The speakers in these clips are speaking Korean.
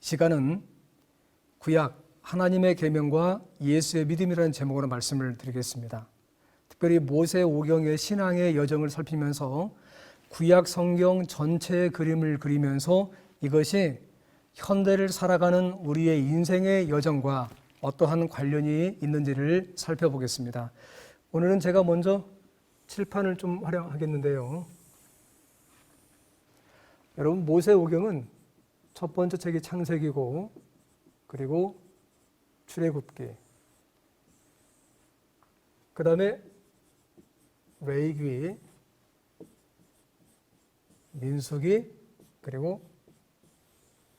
시간은 구약 하나님의 계명과 예수의 믿음이라는 제목으로 말씀을 드리겠습니다. 특별히 모세 오경의 신앙의 여정을 살피면서 구약 성경 전체의 그림을 그리면서 이것이 현대를 살아가는 우리의 인생의 여정과 어떠한 관련이 있는지를 살펴보겠습니다. 오늘은 제가 먼저 칠판을 좀 활용하겠는데요. 여러분, 모세 오경은 첫 번째 책이 창세기고, 그리고 출애굽기, 그 다음에 레위기, 민수기, 그리고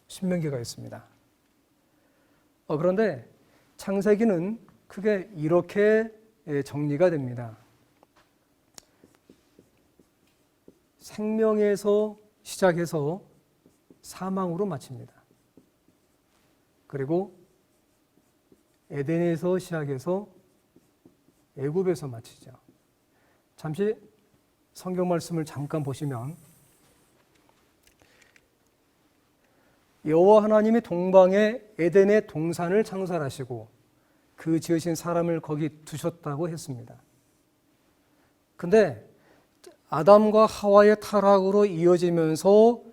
신명기가 있습니다. 그런데 창세기는 크게 이렇게 정리가 됩니다. 생명에서 시작해서 사망으로 마칩니다. 그리고 에덴에서 시작해서 애굽에서 마치죠. 잠시 성경 말씀을 잠깐 보시면 여호와 하나님이 동방에 에덴의 동산을 창설하시고 그 지으신 사람을 거기 두셨다고 했습니다. 근데 아담과 하와의 타락으로 이어지면서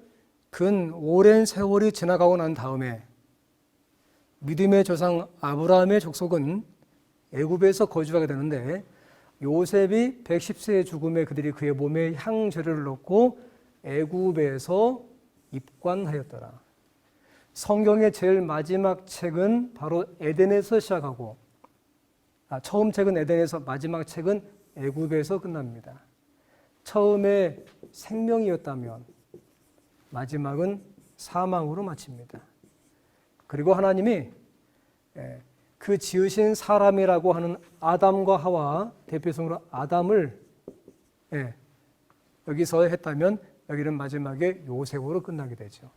근 오랜 세월이 지나가고 난 다음에 믿음의 조상 아브라함의 족속은 애굽에서 거주하게 되는데 요셉이 110세의 죽음에 그들이 그의 몸에 향재료를 넣고 애굽에서 입관하였더라. 성경의 제일 마지막 책은 바로 에덴에서 시작하고 처음 책은 에덴에서, 마지막 책은 애굽에서 끝납니다. 처음에 생명이었다면 마지막은 사망으로 마칩니다. 그리고 하나님이 그 지으신 사람이라고 하는 아담과 하와, 대표성으로 아담을 여기서 했다면 여기는 마지막에 요셉으로 끝나게 되죠.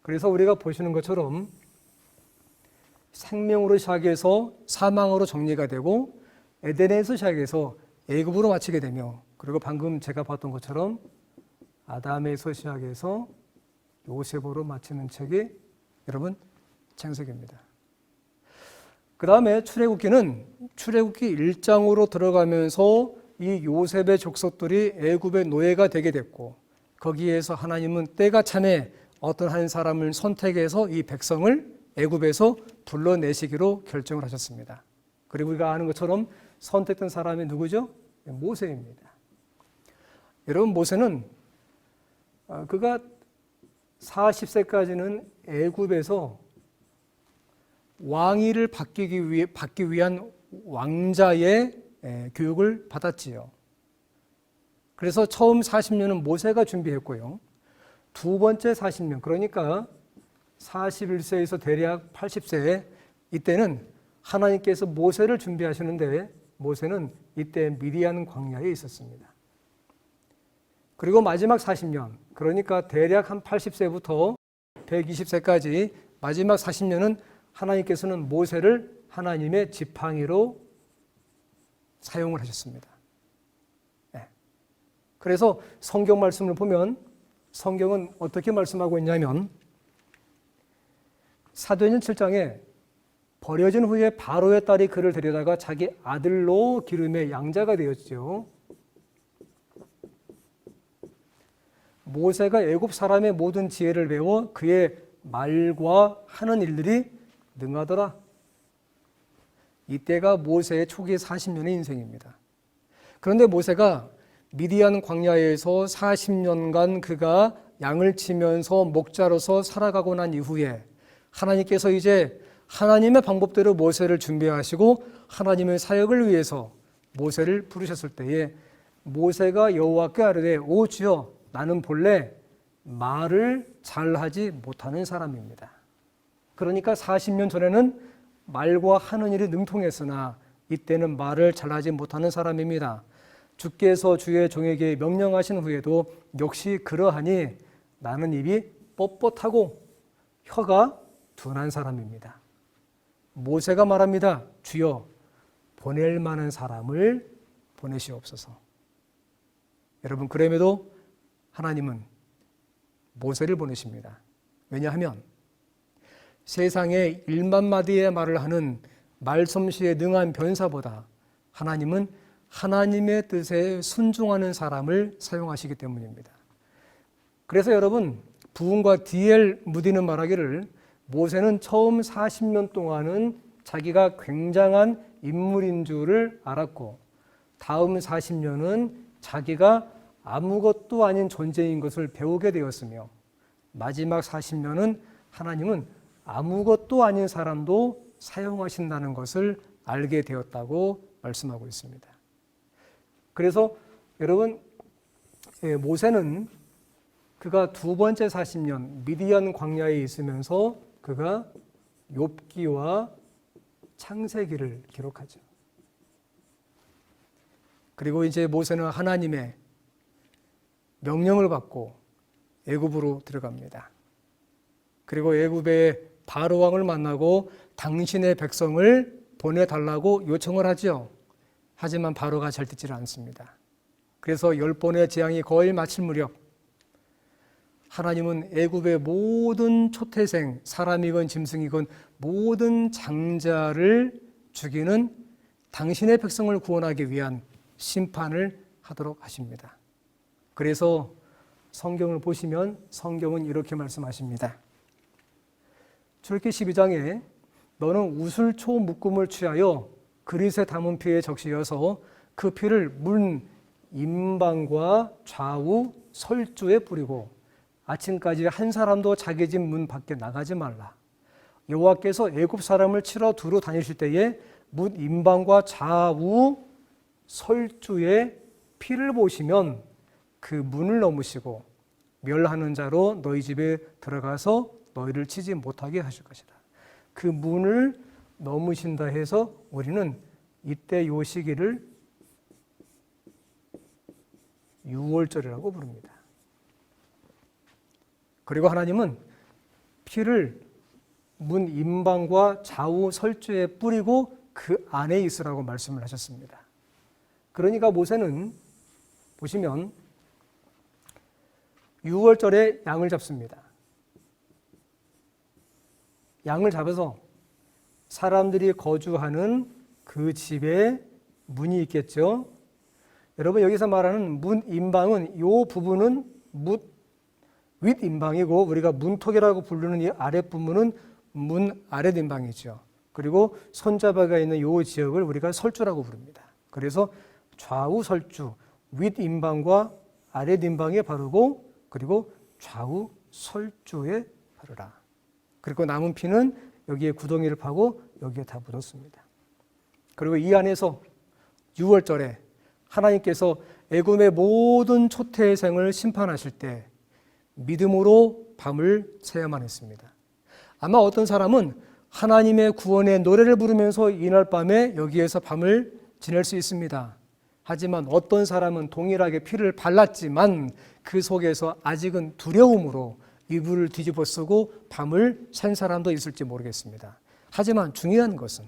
그래서 우리가 보시는 것처럼 생명으로 시작해서 사망으로 정리가 되고 에덴에서 시작해서 애굽으로 마치게 되며, 그리고 방금 제가 봤던 것처럼 아담에서 시작해서 요셉으로 마치는 책이 여러분 창세기입니다. 그 다음에 출애굽기는 출애굽기 1장으로 들어가면서 이 요셉의 족속들이 애굽의 노예가 되게 됐고, 거기에서 하나님은 때가 차매 어떤 한 사람을 선택해서 이 백성을 애굽에서 불러내시기로 결정을 하셨습니다. 그리고 우리가 아는 것처럼 선택된 사람이 누구죠? 모세입니다. 여러분, 모세는 그가 40세까지는 애굽에서 왕위를 받기 위한 왕자의 교육을 받았지요. 그래서 처음 40년은 모세가 준비했고요. 두 번째 40년, 그러니까 41세에서 대략 80세, 이때는 하나님께서 모세를 준비하시는데 모세는 이때 미디안 광야에 있었습니다. 그리고 마지막 40년, 그러니까 대략 한 80세부터 120세까지 마지막 40년은 하나님께서는 모세를 하나님의 지팡이로 사용을 하셨습니다. 그래서 성경 말씀을 보면 성경은 어떻게 말씀하고 있냐면 사도행전 7장에 버려진 후에 바로의 딸이 그를 데려다가 자기 아들로 기름의 양자가 되었죠. 모세가 애굽 사람의 모든 지혜를 배워 그의 말과 하는 일들이 능하더라. 이때가 모세의 초기 40년의 인생입니다. 그런데 모세가 미디안 광야에서 40년간 그가 양을 치면서 목자로서 살아가고 난 이후에 하나님께서 이제 하나님의 방법대로 모세를 준비하시고 하나님의 사역을 위해서 모세를 부르셨을 때에 모세가 여호와께 아뢰되 오 주여, 나는 본래 말을 잘하지 못하는 사람입니다. 그러니까 40년 전에는 말과 하는 일이 능통했으나 이때는 말을 잘하지 못하는 사람입니다. 주께서 주의 종에게 명령하신 후에도 역시 그러하니 나는 입이 뻣뻣하고 혀가 둔한 사람입니다. 모세가 말합니다. 주여, 보낼 만한 사람을 보내시옵소서. 여러분, 그럼에도 하나님은 모세를 보내십니다. 왜냐하면 세상에 1만 마디의 말을 하는 말솜씨에 능한 변사보다 하나님은 하나님의 뜻에 순종하는 사람을 사용하시기 때문입니다. 그래서 여러분, 부흥과 디엘 무디는 말하기를 모세는 처음 40년 동안은 자기가 굉장한 인물인 줄을 알았고 다음 40년은 자기가 아무것도 아닌 존재인 것을 배우게 되었으며 마지막 40년은 하나님은 아무것도 아닌 사람도 사용하신다는 것을 알게 되었다고 말씀하고 있습니다. 그래서 여러분, 모세는 그가 두 번째 40년 미디안 광야에 있으면서 그가 욥기와 창세기를 기록하죠. 그리고 이제 모세는 하나님의 명령을 받고 애굽으로 들어갑니다. 그리고 애굽의 바로 왕을 만나고 당신의 백성을 보내달라고 요청을 하죠. 하지만 바로가 잘 듣지를 않습니다. 그래서 10번의 재앙이 거의 마칠 무렵 하나님은 애굽의 모든 초태생, 사람이건 짐승이건 모든 장자를 죽이는 당신의 백성을 구원하기 위한 심판을 하도록 하십니다. 그래서 성경을 보시면 성경은 이렇게 말씀하십니다. 출애굽기 12장에 너는 우슬초 묶음을 취하여 그릇에 담은 피에 적시어서 그 피를 문 임방과 좌우 설주에 뿌리고 아침까지 한 사람도 자기 집 문 밖에 나가지 말라. 여호와께서 애굽 사람을 치러 두루 다니실 때에 문 임방과 좌우 설주에 피를 보시면 그 문을 넘으시고 멸하는 자로 너희 집에 들어가서 너희를 치지 못하게 하실 것이다. 그 문을 넘으신다 해서 우리는 이때 요 시기를 유월절이라고 부릅니다. 그리고 하나님은 피를 문 임방과 좌우 설주에 뿌리고 그 안에 있으라고 말씀을 하셨습니다. 그러니까 모세는 보시면 유월절에 양을 잡습니다. 양을 잡아서 사람들이 거주하는 그 집에 문이 있겠죠. 여러분, 여기서 말하는 문 임방은 이 부분은 윗 임방이고 우리가 문턱이라고 부르는 이 아랫부분은 문 아랫 임방이죠. 그리고 손잡이가 있는 이 지역을 우리가 설주라고 부릅니다. 그래서 좌우 설주, 윗 임방과 아랫 임방에 바르고 그리고 좌우 설주에 바르라. 그리고 남은 피는 여기에 구덩이를 파고 여기에 다 묻었습니다. 그리고 이 안에서 유월절에 하나님께서 애굽의 모든 초태생을 심판하실 때 믿음으로 밤을 새야만 했습니다. 아마 어떤 사람은 하나님의 구원의 노래를 부르면서 이날 밤에 여기에서 밤을 지낼 수 있습니다. 하지만 어떤 사람은 동일하게 피를 발랐지만 그 속에서 아직은 두려움으로 이불을 뒤집어 쓰고 밤을 샌 사람도 있을지 모르겠습니다. 하지만 중요한 것은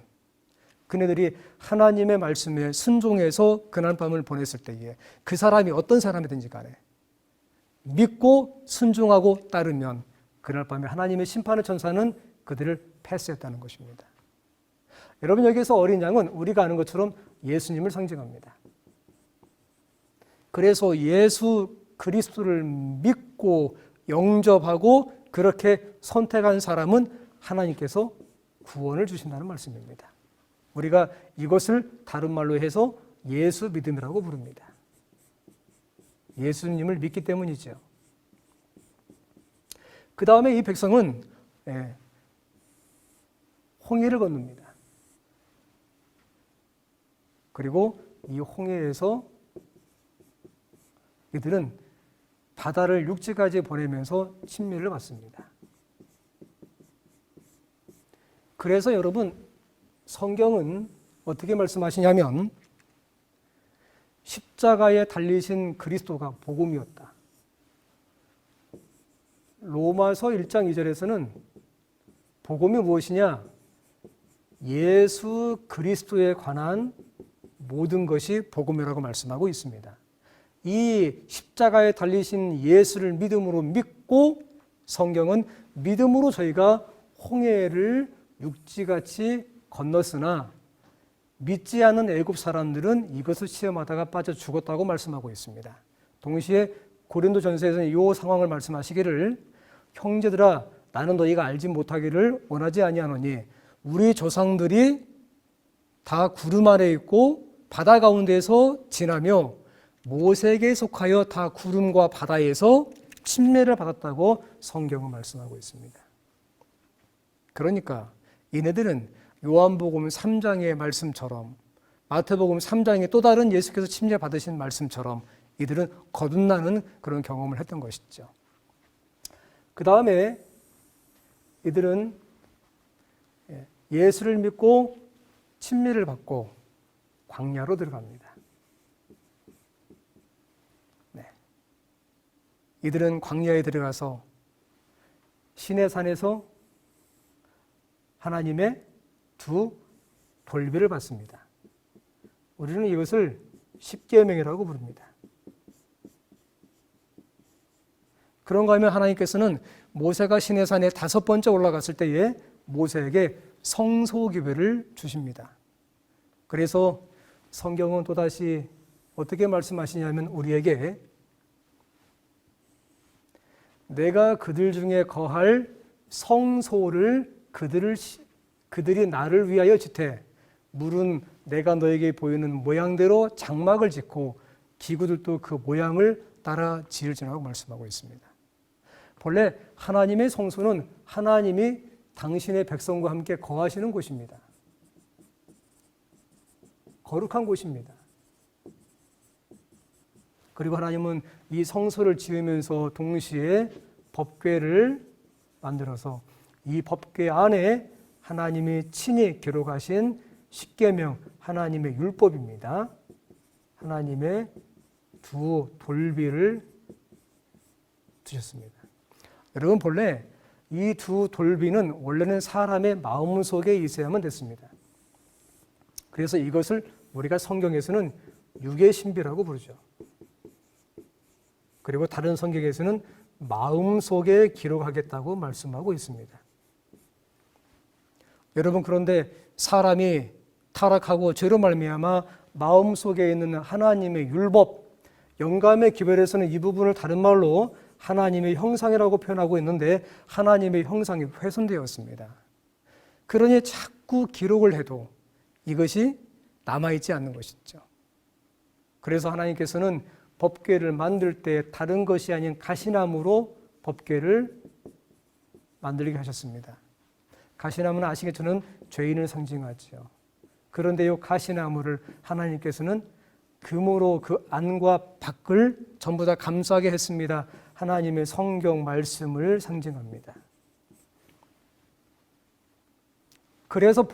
그네들이 하나님의 말씀에 순종해서 그날 밤을 보냈을 때에 그 사람이 어떤 사람이든지 간에 믿고 순종하고 따르면 그날 밤에 하나님의 심판의 천사는 그들을 패스했다는 것입니다. 여러분, 여기서 어린 양은 우리가 아는 것처럼 예수님을 상징합니다. 그래서 예수 그리스도를 믿고 영접하고 그렇게 선택한 사람은 하나님께서 구원을 주신다는 말씀입니다. 우리가 이것을 다른 말로 해서 예수 믿음이라고 부릅니다. 예수님을 믿기 때문이죠. 그 다음에 이 백성은 홍해를 건넙니다. 그리고 이 홍해에서 이들은 바다를 육지까지 보내면서 침례를 받습니다. 그래서 여러분, 성경은 어떻게 말씀하시냐면 십자가에 달리신 그리스도가 복음이었다. 로마서 1장 2절에서는 복음이 무엇이냐? 예수 그리스도에 관한 모든 것이 복음이라고 말씀하고 있습니다. 이 십자가에 달리신 예수를 믿음으로 믿고 성경은 믿음으로 저희가 홍해를 육지같이 건넜으나 믿지 않는 애굽 사람들은 이것을 시험하다가 빠져 죽었다고 말씀하고 있습니다. 동시에 고린도전서에서는 이 상황을 말씀하시기를 형제들아 나는 너희가 알지 못하기를 원하지 아니하노니 우리 조상들이 다 구름 아래 있고 바다 가운데서 지나며 모세에게 속하여 다 구름과 바다에서 침례를 받았다고 성경은 말씀하고 있습니다. 그러니까 이네들은 요한복음 3장의 말씀처럼 마태복음 3장의 또 다른 예수께서 침례 받으신 말씀처럼 이들은 거듭나는 그런 경험을 했던 것이죠. 그 다음에 이들은 예수를 믿고 침례를 받고 광야로 들어갑니다. 네. 이들은 광야에 들어가서 시내산에서 하나님의 두 돌비를 받습니다. 우리는 이것을 십계명이라고 부릅니다. 그런가 하면 하나님께서는 모세가 시내산에 5번째 올라갔을 때에 모세에게 성소기별을 주십니다. 그래서 성경은 또다시 어떻게 말씀하시냐면 우리에게 내가 그들 중에 거할 성소를 그들이 나를 위하여 짓되 물은 내가 너에게 보이는 모양대로 장막을 짓고 기구들도 그 모양을 따라 지을지라고 말씀하고 있습니다. 본래 하나님의 성소는 하나님이 당신의 백성과 함께 거하시는 곳입니다. 거룩한 곳입니다. 그리고 하나님은 이 성소를 지으면서 동시에 법궤를 만들어서 이 법궤 안에 하나님이 친히 기록하신 십계명 하나님의 율법입니다. 하나님의 두 돌비를 주셨습니다. 여러분 본래 이 두 돌비는 원래는 사람의 마음속에 있어야만 됐습니다. 그래서 이것을 우리가 성경에서는 육의 신비라고 부르죠. 그리고 다른 성경에서는 마음속에 기록하겠다고 말씀하고 있습니다. 여러분 그런데 사람이 타락하고 죄로 말미암아 마음속에 있는 하나님의 율법, 영감의 기별에서는 이 부분을 다른 말로 하나님의 형상이라고 표현하고 있는데 하나님의 형상이 훼손되었습니다. 그러니 자꾸 기록을 해도 이것이 남아있지 않는 것이죠. 그래서 하나님께서는 법궤를 만들 때 다른 것이 아닌 가시나무로 법궤를 만들게 하셨습니다. 가시나무는 아시겠지만 죄인을 상징하죠. 그런데 이 가시나무를 하나님께서는 금으로 그 안과 밖을 전부 다 감싸게 했습니다. 하나님의 성경 말씀을 상징합니다. 그래서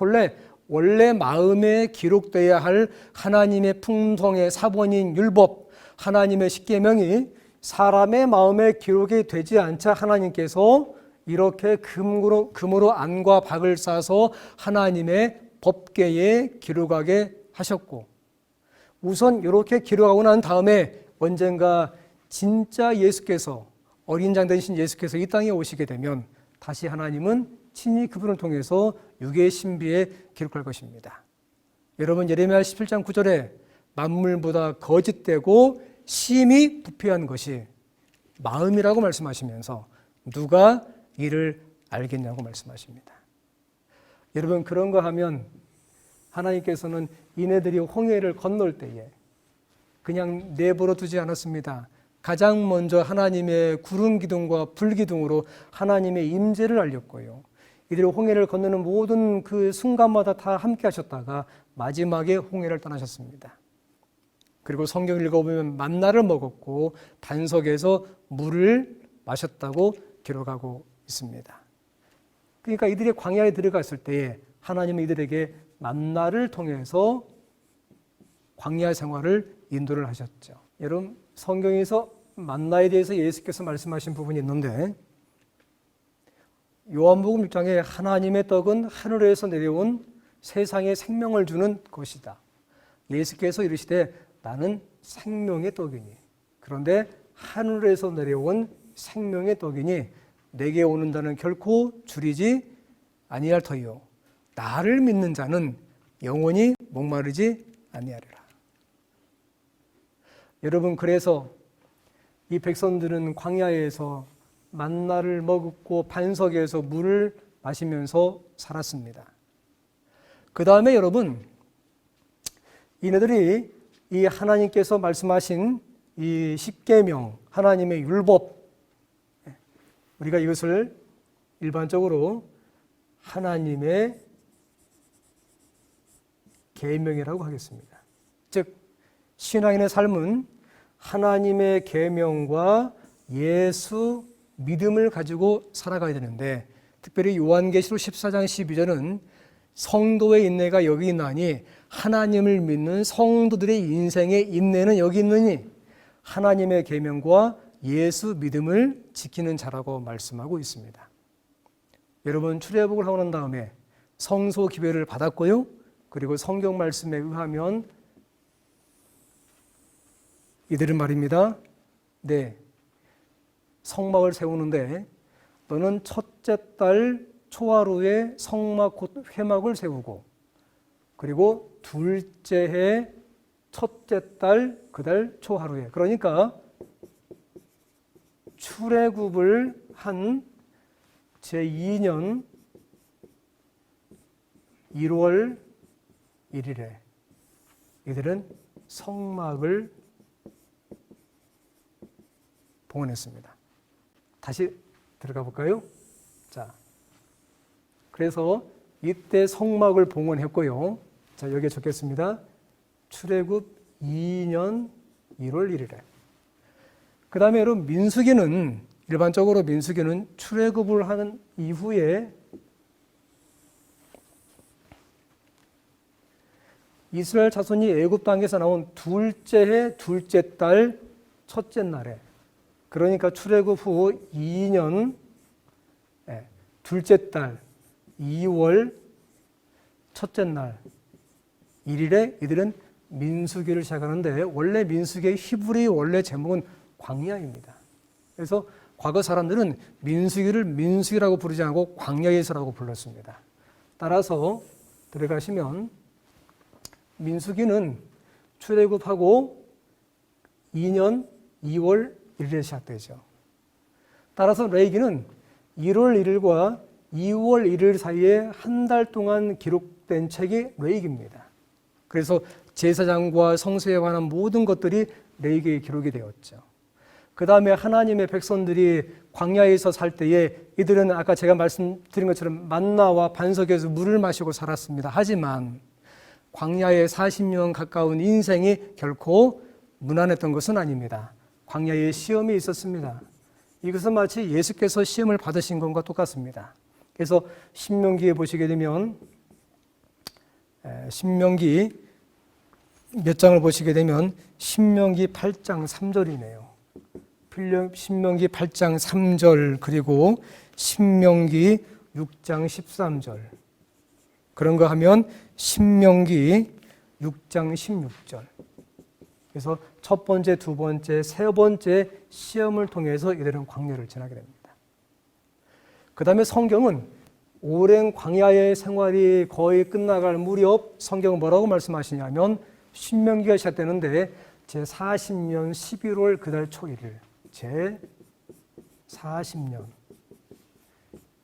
원래 마음에 기록되어야 할 하나님의 풍성의 사본인 율법, 하나님의 십계명이 사람의 마음에 기록이 되지 않자 하나님께서 이렇게 금으로 안과 박을 싸서 하나님의 법궤에 기록하게 하셨고 우선 이렇게 기록하고 난 다음에 언젠가 진짜 예수께서 어린 양 되신 예수께서 이 땅에 오시게 되면 다시 하나님은 친히 그분을 통해서 육의 신비에 기록할 것입니다. 여러분 예레미야 17장 9절에 만물보다 거짓되고 심히 부패한 것이 마음이라고 말씀하시면서 누가 이를 알겠냐고 말씀하십니다. 여러분 그런가 하면 하나님께서는 이네들이 홍해를 건널 때에 그냥 내버려 두지 않았습니다. 가장 먼저 하나님의 구름 기둥과 불 기둥으로 하나님의 임재를 알렸고요. 이들이 홍해를 건너는 모든 그 순간마다 다 함께 하셨다가 마지막에 홍해를 떠나셨습니다. 그리고 성경을 읽어보면 만나를 먹었고 반석에서 물을 마셨다고 기록하고 있습니다. 그러니까 이들이 광야에 들어갔을 때에 하나님은 이들에게 만나를 통해서 광야 생활을 인도를 하셨죠. 여러분 성경에서 만나에 대해서 예수께서 말씀하신 부분이 있는데 요한복음 6장에 하나님의 떡은 하늘에서 내려온 세상에 생명을 주는 것이다. 예수께서 이르시되 나는 생명의 떡이니 그런데 하늘에서 내려온 생명의 떡이니 내게 오는 자는 결코 줄이지 아니할 터이요 나를 믿는 자는 영원히 목마르지 아니하리라. 여러분, 그래서 이 백성들은 광야에서 만나를 먹고 반석에서 물을 마시면서 살았습니다. 그 다음에 여러분, 이네들이 이 하나님께서 말씀하신 이 십계명, 하나님의 율법, 우리가 이것을 일반적으로 하나님의 계명이라고 하겠습니다. 즉 신앙인의 삶은 하나님의 계명과 예수 믿음을 가지고 살아가야 되는데, 특별히 요한계시록 14장 12절은 성도의 인내가 여기 있나니 하나님을 믿는 성도들의 인생의 인내는 여기 있느니 하나님의 계명과 예수 믿음을 지키는 자라고 말씀하고 있습니다. 여러분, 출애굽을 하고 난 다음에 성소 기별을 받았고요. 그리고 성경 말씀에 의하면 이들은 말입니다. 네, 성막을 세우는데 너는 첫째 달 초하루에 성막 곧 회막을 세우고, 그리고 둘째 해 첫째 달 그 달 초하루에, 그러니까 출애굽을 한 제2년 1월 1일에 이들은 성막을 봉헌했습니다. 다시 들어가 볼까요? 자, 그래서 이때 성막을 봉헌했고요. 자, 여기에 적겠습니다. 출애굽 2년 1월 1일에. 그 다음에 여러분, 민수기는 일반적으로 민수기는 출애굽을 하는 이후에 이스라엘 자손이 애굽 땅에서 나온 둘째 해 둘째 달 첫째 날에, 그러니까 출애굽 후 2년 둘째 달 2월 첫째 날 1일에 이들은 민수기를 시작하는데, 원래 민수기의 히브리 원래 제목은 광야입니다. 그래서 과거 사람들은 민수기를 민수기라고 부르지 않고 광야에서라고 불렀습니다. 따라서 들어가시면 민수기는 출애굽하고 2년 2월 1일에 시작되죠. 따라서 레위기는 1월 1일과 2월 1일 사이에 한 달 동안 기록된 책이 레위기입니다. 그래서 제사장과 성소에 관한 모든 것들이 레위기에 기록이 되었죠. 그 다음에 하나님의 백성들이 광야에서 살 때에 이들은 아까 제가 말씀드린 것처럼 만나와 반석에서 물을 마시고 살았습니다. 하지만 광야에 40년 가까운 인생이 결코 무난했던 것은 아닙니다. 광야에 시험이 있었습니다. 이것은 마치 예수께서 시험을 받으신 것과 똑같습니다. 그래서 신명기에 보시게 되면 신명기 몇 장을 보시게 되면 신명기 8장 3절이네요. 신명기 8장 3절, 그리고 신명기 6장 13절. 그런 거 하면 신명기 6장 16절. 그래서 첫 번째, 두 번째, 세 번째 시험을 통해서 이들은 광야를 지나게 됩니다. 그 다음에 성경은 오랜 광야의 생활이 거의 끝나갈 무렵 성경은 뭐라고 말씀하시냐면, 신명기가 시작되는데 제40년 11월 그달 초일일, 제40년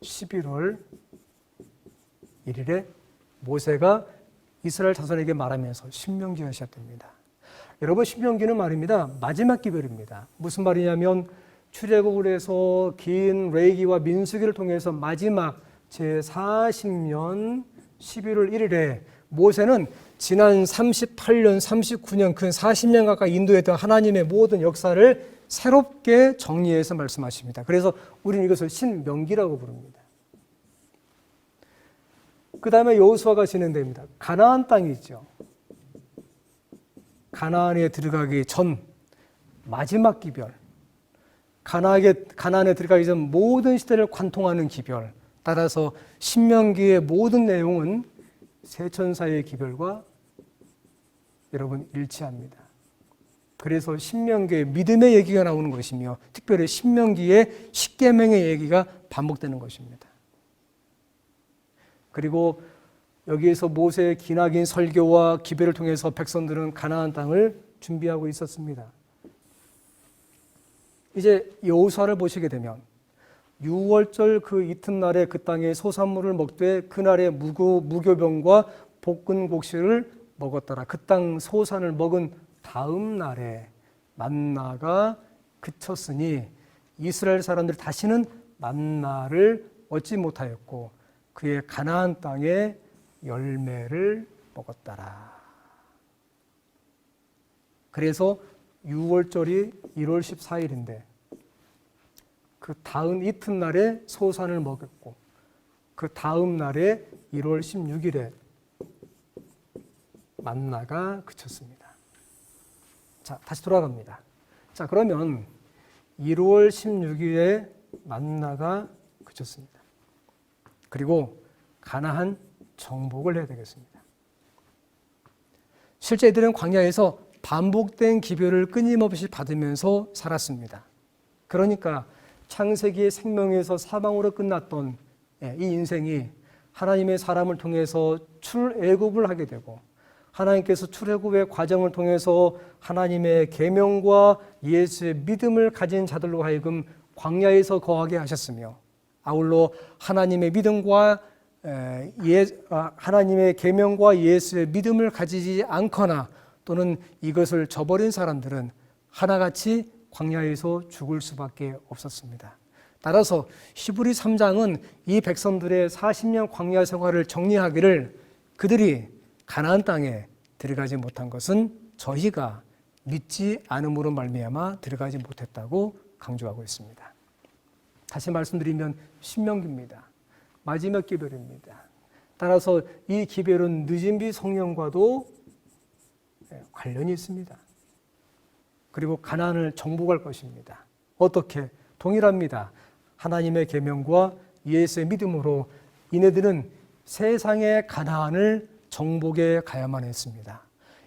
11월 1일에 모세가 이스라엘 자손에게 말하면서 신명기가 시작됩니다. 여러분, 신명기는 말입니다, 마지막 기별입니다. 무슨 말이냐면 출애굽을 해서 긴 레위기와 민수기를 통해서 마지막 제40년 11월 1일에 모세는 지난 38년, 39년, 근 40년 가까이 인도했던 하나님의 모든 역사를 새롭게 정리해서 말씀하십니다. 그래서 우리는 이것을 신명기라고 부릅니다. 그 다음에 여호수아가 진행됩니다. 가나안 땅이 있죠. 가나안에 들어가기 전 마지막 기별, 가나안에 들어가기 전 모든 시대를 관통하는 기별. 따라서 신명기의 모든 내용은 세천사의 기별과 여러분 일치합니다. 그래서 신명기의 믿음의 얘기가 나오는 것이며, 특별히 신명기의 십계명의 얘기가 반복되는 것입니다. 그리고 여기에서 모세의 기나긴 설교와 기별을 통해서 백성들은 가나안 땅을 준비하고 있었습니다. 이제 여호수아를 보시게 되면 6월절 그 이튿날에 그 땅의 소산물을 먹되 그날에 무교병과 볶은 곡식을 먹었더라. 그 땅 소산을 먹은 다음 날에 만나가 그쳤으니 이스라엘 사람들이 다시는 만나를 얻지 못하였고 그의 가나안 땅의 열매를 먹었더라. 그래서 6월절이 1월 14일인데 그 다음 이튿날에 소산을 먹였고 그 다음 날에 1월 16일에 만나가 그쳤습니다. 자, 다시 돌아갑니다. 자, 그러면 1월 16일에 만나가 그쳤습니다. 그리고 가나안 정복을 해야 되겠습니다. 실제 이들은 광야에서 반복된 기별을 끊임없이 받으면서 살았습니다. 그러니까 창세기의 생명에서 사망으로 끝났던 이 인생이 하나님의 사람을 통해서 출애굽을 하게 되고 하나님께서 출애굽의 과정을 통해서 하나님의 계명과 예수의 믿음을 가진 자들로 하여금 광야에서 거하게 하셨으며 아울러 하나님의 믿음과 하나님의 계명과 예수의 믿음을 가지지 않거나 또는 이것을 저버린 사람들은 하나같이 광야에서 죽을 수밖에 없었습니다. 따라서 히브리 3장은 이 백성들의 40년 광야 생활을 정리하기를 그들이 가나안 땅에 들어가지 못한 것은 저희가 믿지 않음으로 말미암아 들어가지 못했다고 강조하고 있습니다. 다시 말씀드리면 신명기입니다. 마지막 기별입니다. 따라서 이 기별은 늦은비 성령과도 관련이 있습니다. 그리고 가나안을 정복할 것입니다. 어떻게? 동일합니다. 하나님의 계명과 예수의 믿음으로 이네들은 세상의 가나안을 정복해 가야만 했습니다.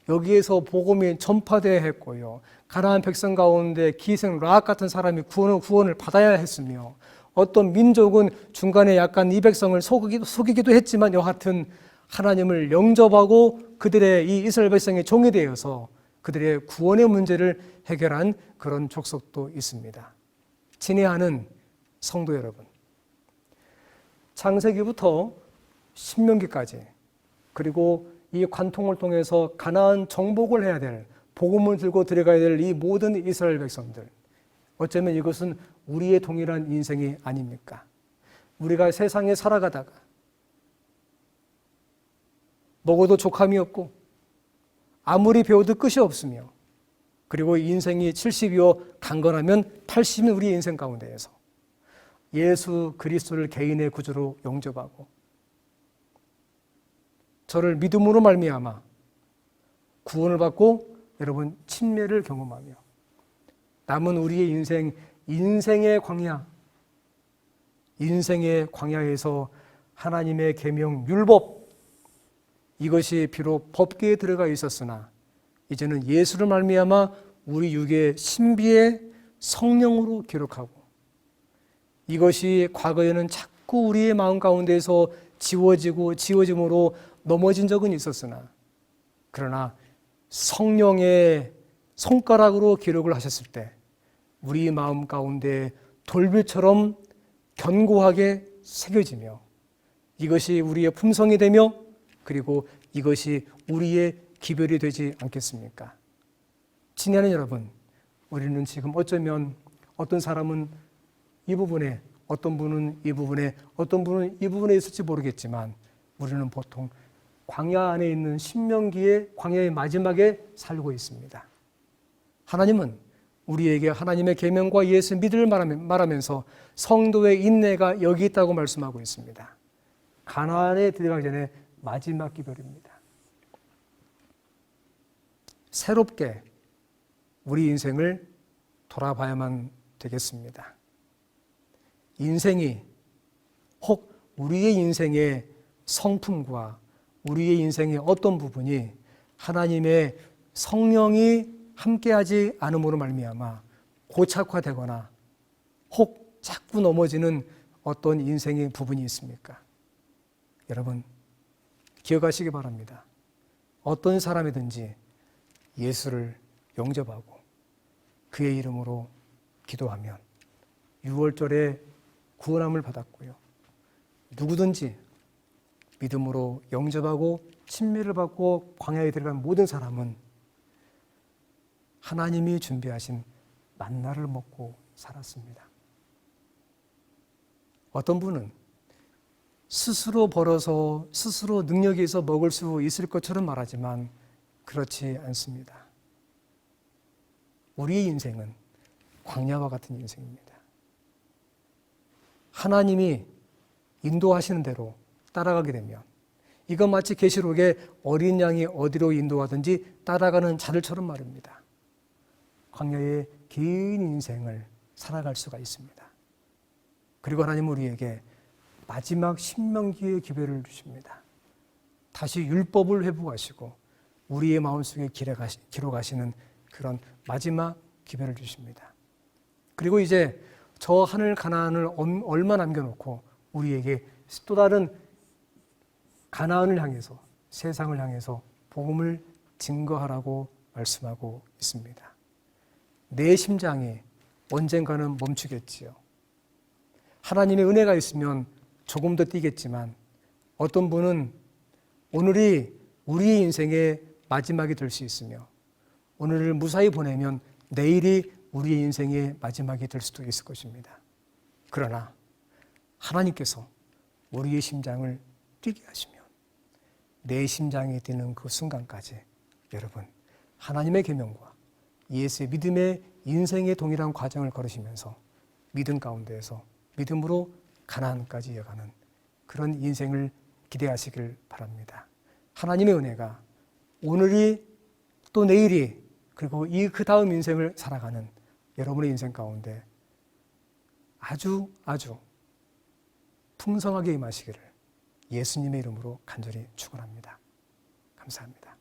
여기에서 복음이 전파되어야 했고요. 가나안 백성 가운데 기생 락 같은 사람이 구원을 받아야 했으며 어떤 민족은 중간에 약간 이 백성을 속이기도 했지만 여하튼 하나님을 영접하고 그들의 이 이스라엘 백성의 종이 되어서 그들의 구원의 문제를 해결한 그런 족속도 있습니다. 친애하는 성도 여러분, 창세기부터 신명기까지 그리고 이 관통을 통해서 가나안 정복을 해야 될 복음을 들고 들어가야 될 이 모든 이스라엘 백성들, 어쩌면 이것은 우리의 동일한 인생이 아닙니까? 우리가 세상에 살아가다가 먹어도 족함이 없고 아무리 배워도 끝이 없으며 그리고 인생이 70이요 강건하면 80인 우리의 인생 가운데에서 예수 그리스도를 개인의 구주로 영접하고 저를 믿음으로 말미암아 구원을 받고 여러분 침례를 경험하며 남은 우리의 인생의 광야, 인생의 광야에서 하나님의 계명 율법 이것이 비록 법계에 들어가 있었으나 이제는 예수를 말미암아 우리 육의 신비의 성령으로 기록하고 이것이 과거에는 자꾸 우리의 마음 가운데서 지워짐으로 넘어진 적은 있었으나 그러나 성령의 손가락으로 기록을 하셨을 때 우리 마음 가운데 돌빌처럼 견고하게 새겨지며 이것이 우리의 품성이 되며 그리고 이것이 우리의 기별이 되지 않겠습니까? 친애하는 여러분, 우리는 지금 어쩌면 어떤 사람은 이 부분에, 어떤 분은 이 부분에, 어떤 분은 이 부분에 있을지 모르겠지만 우리는 보통 광야 안에 있는 신명기의 광야의 마지막에 살고 있습니다. 하나님은 우리에게 하나님의 계명과 예수 믿음을 말하면서 성도의 인내가 여기 있다고 말씀하고 있습니다. 가나안에 들어가기 전에 마지막 기별입니다. 새롭게 우리 인생을 돌아봐야만 되겠습니다. 인생이 혹 우리의 인생의 성품과 우리의 인생의 어떤 부분이 하나님의 성령이 함께하지 않음으로 말미암아 고착화되거나 혹 자꾸 넘어지는 어떤 인생의 부분이 있습니까? 여러분 기억하시기 바랍니다. 어떤 사람이든지 예수를 영접하고 그의 이름으로 기도하면 6월절에 구원함을 받았고요. 누구든지 믿음으로 영접하고 침례를 받고 광야에 들어간 모든 사람은 하나님이 준비하신 만나를 먹고 살았습니다. 어떤 분은 스스로 벌어서 스스로 능력이 있어 먹을 수 있을 것처럼 말하지만 그렇지 않습니다. 우리의 인생은 광야와 같은 인생입니다. 하나님이 인도하시는 대로 따라가게 되면 이건 마치 계시록에 어린 양이 어디로 인도하든지 따라가는 자들처럼 말입니다. 광야의 긴 인생을 살아갈 수가 있습니다. 그리고 하나님은 우리에게 마지막 신명기의 기회를 주십니다. 다시 율법을 회복하시고 우리의 마음속에 기록하시는 그런 마지막 기회를 주십니다. 그리고 이제 저 하늘 가나안을 얼마 남겨놓고 우리에게 또 다른 가나안을 향해서 세상을 향해서 복음을 증거하라고 말씀하고 있습니다. 내 심장이 언젠가는 멈추겠지요. 하나님의 은혜가 있으면 조금 더 뛰겠지만 어떤 분은 오늘이 우리의 인생의 마지막이 될 수 있으며 오늘을 무사히 보내면 내일이 우리의 인생의 마지막이 될 수도 있을 것입니다. 그러나 하나님께서 우리의 심장을 뛰게 하시면 내 심장이 뛰는 그 순간까지 여러분 하나님의 계명과 예수의 믿음의 인생의 동일한 과정을 걸으시면서 믿음 가운데에서 믿음으로 가나안까지 이어가는 그런 인생을 기대하시길 바랍니다. 하나님의 은혜가 오늘이 또 내일이 그리고 그 다음 인생을 살아가는 여러분의 인생 가운데 아주 풍성하게 임하시기를 예수님의 이름으로 간절히 축원합니다. 감사합니다.